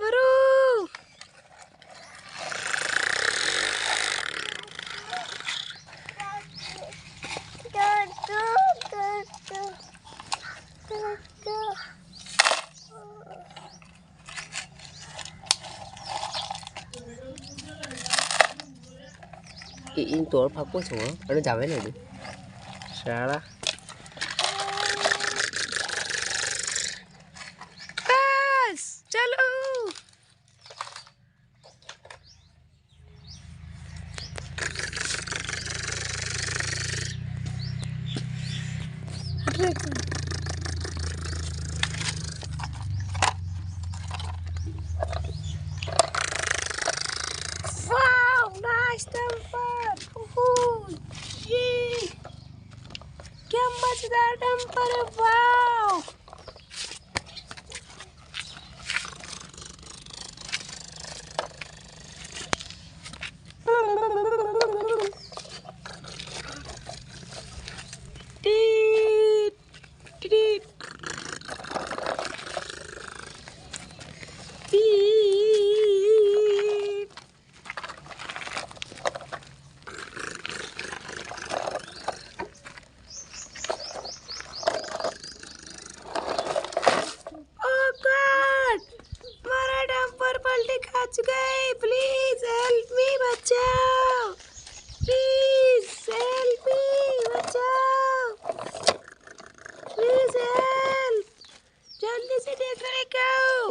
भरू। Yên tụi nó phát xuống nó chào cái này đi sao đó बस चलो। Wow, nice dumper. ये क्या मजेदार डंपर है। Wow tit tit tit. Oh God! हमारा डंपर पलटी खा चुका है। प्लीज हेल्प मी, बचाओ। प्लीज हेल्प मी, बचाओ। Please help. जल्दी से ट्रैक्टर लेकर आओ।